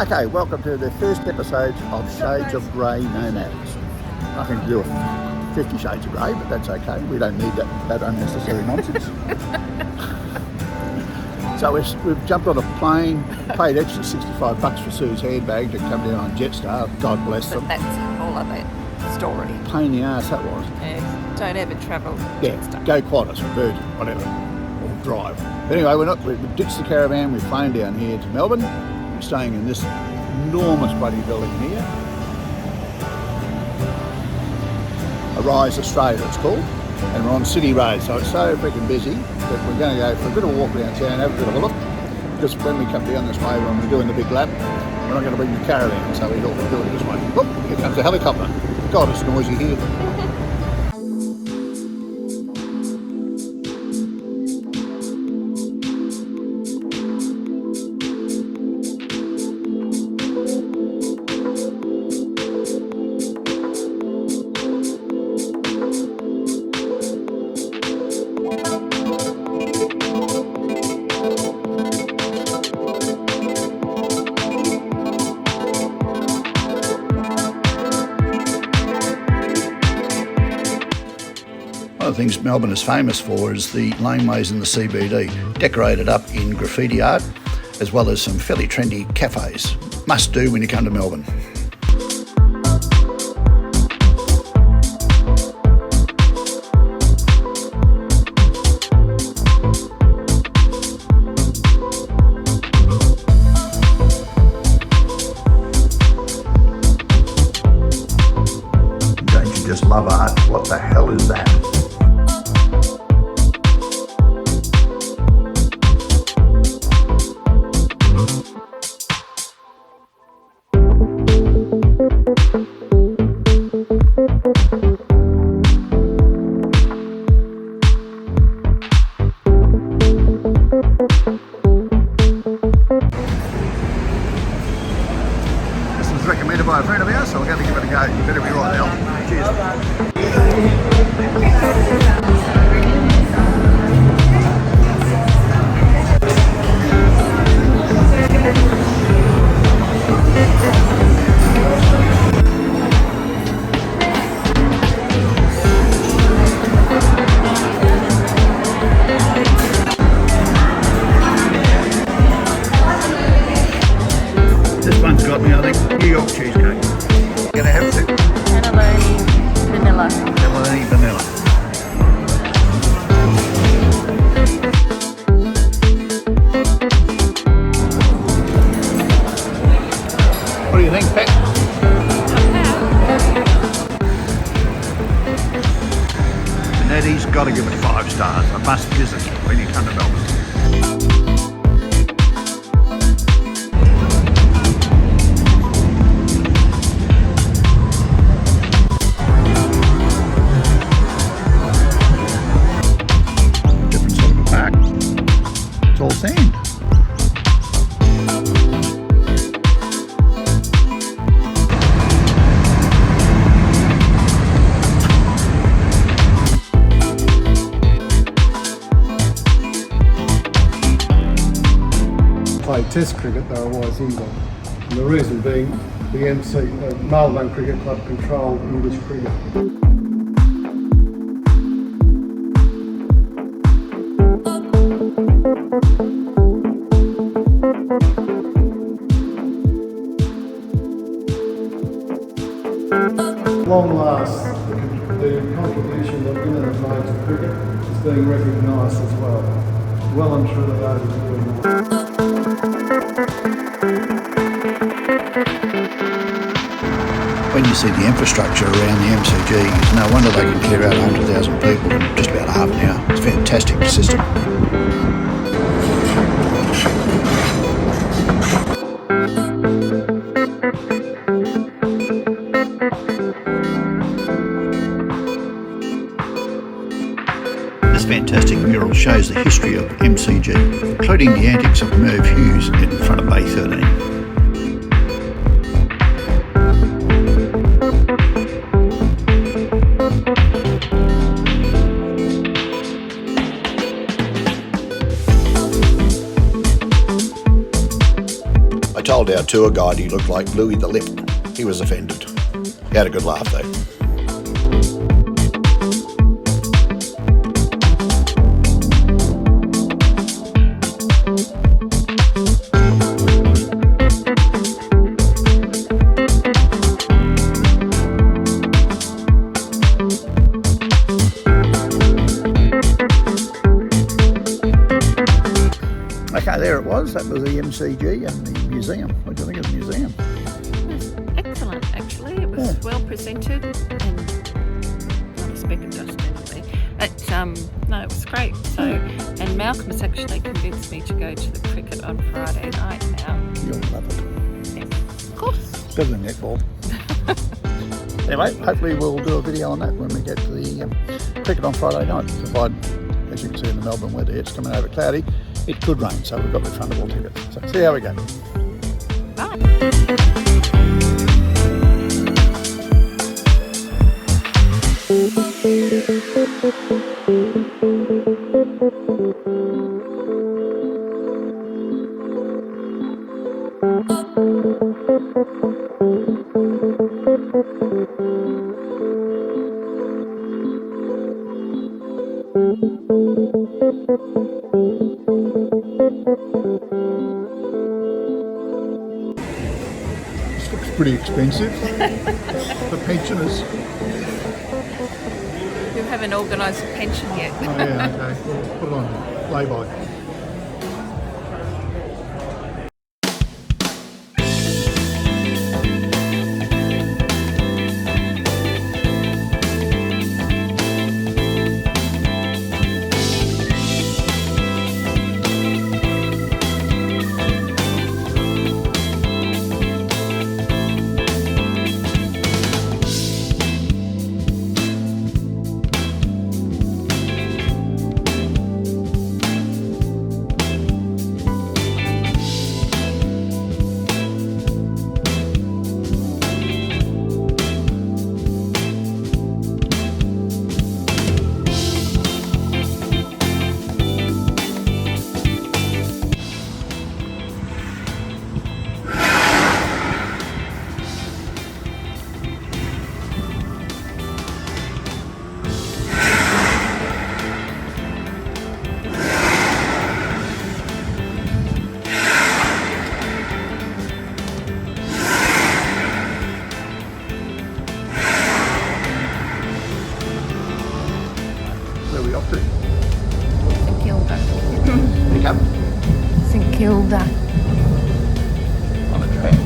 Okay, welcome to the first episode of Shades of Grey Nomads. Nothing to do with 50 Shades of Grey, but that's okay. We don't need that unnecessary nonsense. So we've jumped on a plane, paid extra $65 for Sue's handbag to come down on Jetstar. God bless them. But that's all of that story. Pain in the arse that was. Yeah, don't ever travel Jetstar. Go Qantas or Virgin, whatever, or drive. But anyway, we've ditched the caravan, we've flown down here to Melbourne. We're staying in this enormous bloody building here. Arise Australia it's called. And we're on City Road, so it's so freaking busy that we're going to go for a bit of a walk around town, have a bit of a look. Because when we come down this way, when we're doing the big lap, we're not going to bring the caravan, so we thought we'd do it this way. Whoop, here comes the helicopter. God, it's noisy here. One of the things Melbourne is famous for is the laneways in the CBD, decorated up in graffiti art, as well as some fairly trendy cafes. Must do when you come to Melbourne. Don't you just love art? What the hell is that? Recommended by a friend of ours, so we're going to give it a go. You better be right now. Cheers. This one's got me, I think, New York cheesecake. Gonna have to. Cannelloni vanilla. Cannelloni vanilla. What do you think, Pat? Netty's got to give it 5 stars. A must visit when you come to Melbourne. All sand. Played Test cricket though I was England, and the reason being the Melbourne Cricket Club control English cricket. Long last, the contribution that women have made to cricket is being recognised as well. Well and truly overdoing that. When you see the infrastructure around the MCG, it's no wonder they can clear out 100,000 people in just about half an hour. It's a fantastic system. This fantastic mural shows the history of MCG, including the antics of Merv Hughes in front of Bay 13. I told our tour guide he looked like Louis the Lip. He was offended. He had a good laugh though. Okay, there it was. That was the MCG and the museum. What do you think of the museum? It was excellent, actually. It was well presented and not a speck of dust anyway. But no, it was great. So, and Malcolm has actually convinced me to go to the cricket on Friday night now. You'll love it. Yes, of course. It's better than netball. Anyway, hopefully we'll do a video on that when we get to the cricket on Friday night. Provided, as you can see in the Melbourne weather, it's coming over cloudy. It could rain, so we've got refundable tickets. So see how we go. Bye. This looks pretty expensive for pensioners. You haven't organised a pension yet. Oh yeah, okay. We'll put it on lay-by. Where are we off to? St Kilda. There you come. St Kilda. On a train.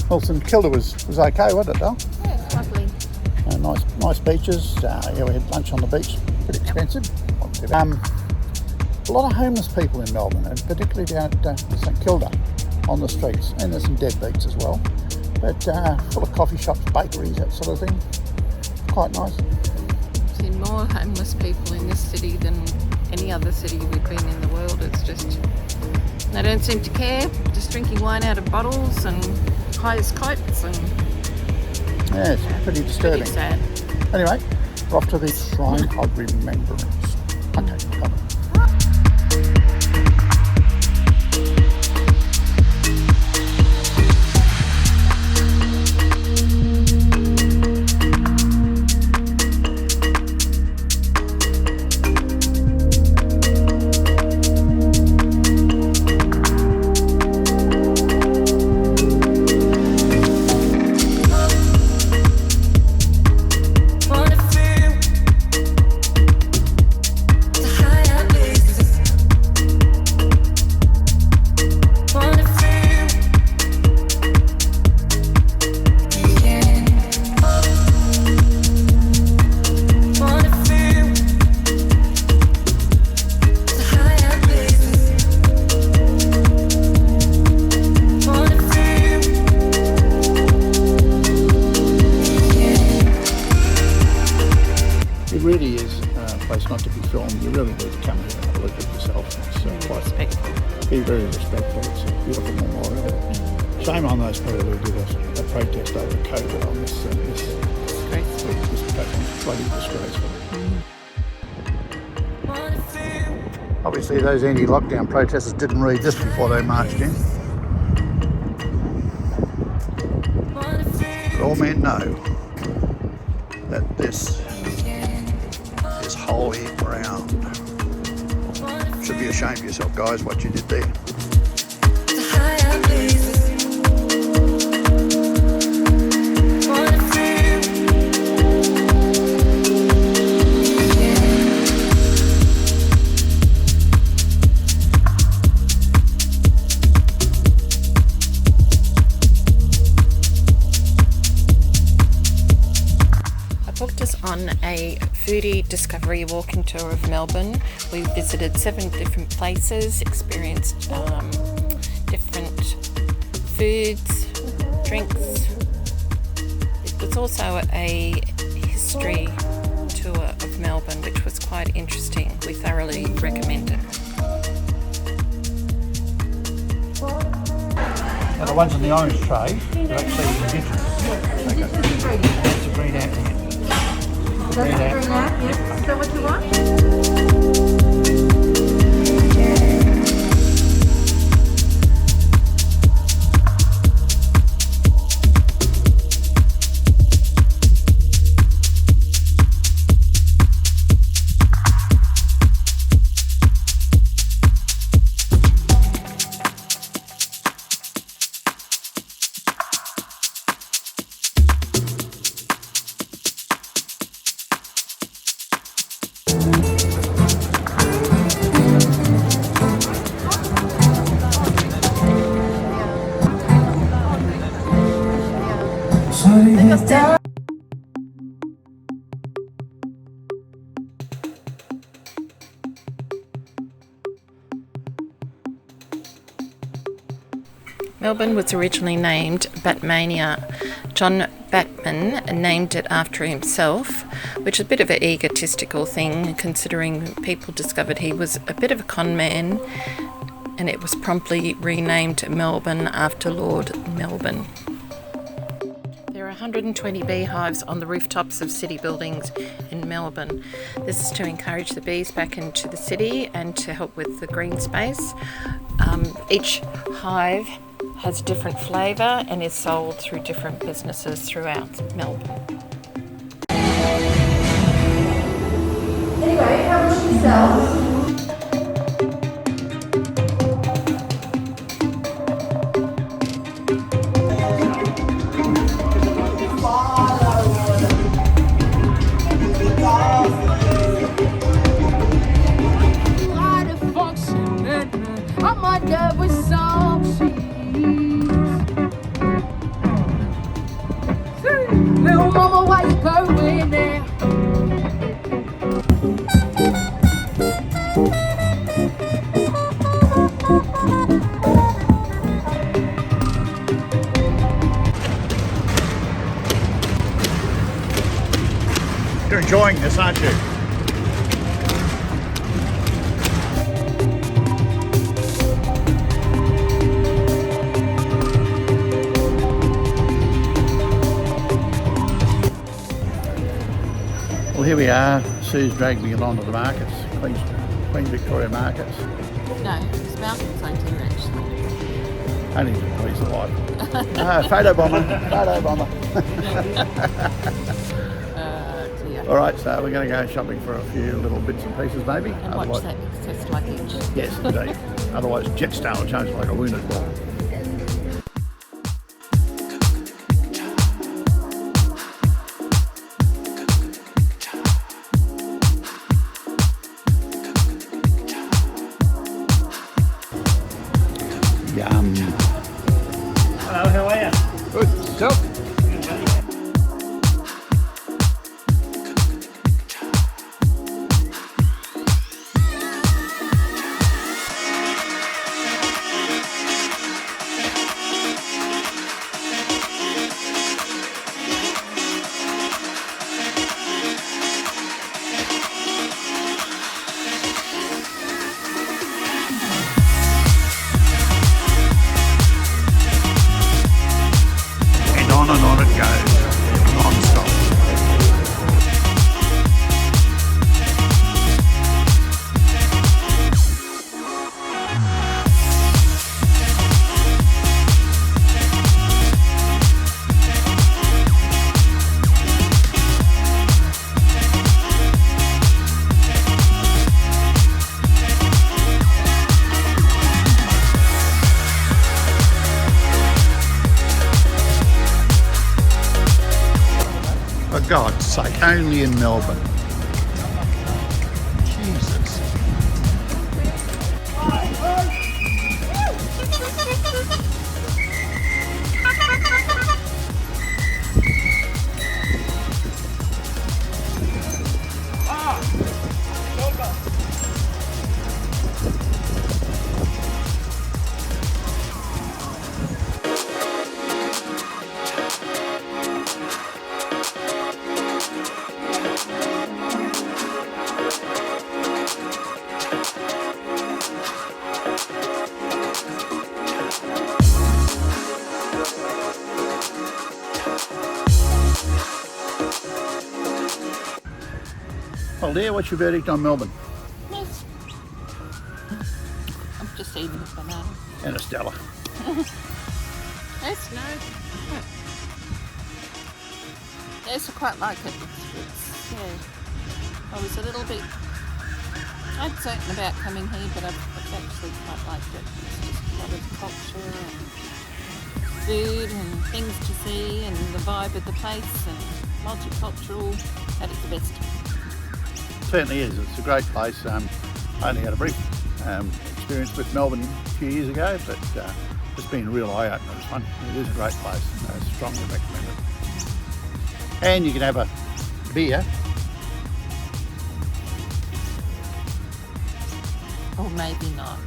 Well, St Kilda was okay, wasn't it, Dal? Yeah, it's lovely. Nice beaches. Yeah, we had lunch on the beach. Pretty expensive. A lot of homeless people in Melbourne, and particularly down at St Kilda on the streets. And there's some deadbeats as well. But full of coffee shops, bakeries, that sort of thing. Quite nice. I've seen more homeless people in this city than any other city we've been in the world. It's just, they don't seem to care. Just drinking wine out of bottles and high as kites, and Yeah, it's pretty disturbing. pretty sad. Anyway, we're off to the Shrine of Remembrance. Okay, come on. city is a place not to be filmed. You really need to come here and have a look at it yourself. It's quite Respectful. be very respectful. It's a beautiful memorial. Shame on those people who did a protest over COVID on this platform. Bloody disgraceful. Obviously those anti-lockdown protesters didn't read this before they marched in. But all men know that this is holy ground. Should be ashamed of yourself, guys, what you did there. On a foodie discovery walking tour of Melbourne. We visited 7 different places, experienced different foods, drinks. It was also a history tour of Melbourne, which was quite interesting. We thoroughly recommend it. Now the ones in the orange tray are actually indigenous. That's a green ant here. That's a green app, yes. Is that what you want? Melbourne was originally named Batmania. John Batman named it after himself, which is a bit of an egotistical thing considering people discovered he was a bit of a con man, and it was promptly renamed Melbourne after Lord Melbourne. There are 120 beehives on the rooftops of city buildings in Melbourne. This is to encourage the bees back into the city and to help with the green space. Each hive has a different flavour and is sold through different businesses throughout Melbourne. Anyway, how much do you sell? Little mama, why you going there? You're enjoying this, aren't you? Well, here we are. Sue's dragged me along to the markets, Queen Victoria markets. No, it's Malcolm's idea actually. Only to please the wife. Photo bomber, photo bomber. Dear. All right, so we're going to go shopping for a few little bits and pieces, maybe. And watch that excess luggage. Yes, indeed. Otherwise, Jetstar will change like a wounded ball. Yum. Hello, how are you? Good. Self. God's sake, only in Melbourne. Jesus. Well, dear, what's your verdict on Melbourne? Yes. I'm just eating a banana. And a Stella. Yes, no. Yes, I quite like it. It's yeah. I was a little bit uncertain about coming here, but I've actually quite liked it. It's just a lot of culture and food and things to see and the vibe of the place and multicultural at its best. Certainly is. It's a great place. I only had a brief experience with Melbourne a few years ago, but it's been a real eye-opener, this one. It is a great place. I strongly recommend it. And you can have a beer. Or maybe not.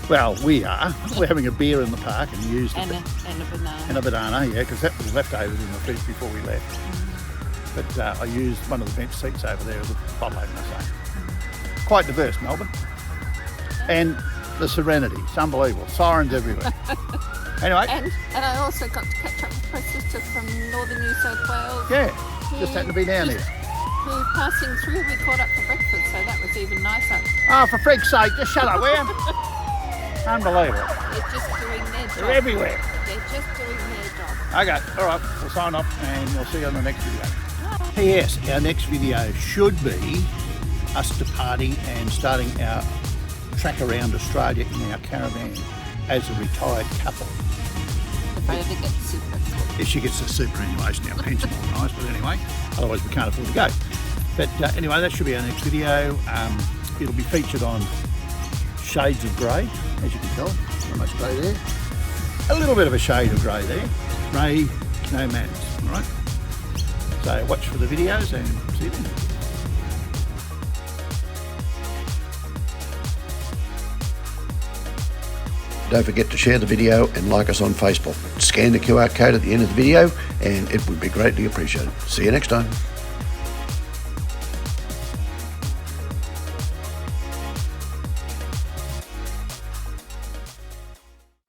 Well, we are. We're having a beer in the park and used And a banana. and a banana, yeah, because that was leftovers in the fridge before we left. But I used one of the bench seats over there as a bottle opener, so quite diverse, Melbourne. And the serenity, it's unbelievable. Sirens everywhere. Anyway. And I also got to catch up with my sister from northern New South Wales. Yeah, just happened to be down here. Who passing through, we caught up for breakfast, so that was even nicer. Oh, for freak's sake, just shut up, will you? Unbelievable. They're just doing their job. They're everywhere. They're just doing their job. Okay, all right, we'll sign off and we'll see you on the next video. P.S. Our next video should be us departing and starting our track around Australia in our caravan as a retired couple. If I ever get super. If she gets the superannuation, our pension organised, but anyway, otherwise we can't afford to go. But anyway, that should be our next video. It'll be featured on shades of grey, as you can tell, almost grey there. A little bit of a shade of grey there. Grey, no madness, all right? So watch for the videos and see you then. Don't forget to share the video and like us on Facebook. Scan the QR code at the end of the video and it would be greatly appreciated. See you next time.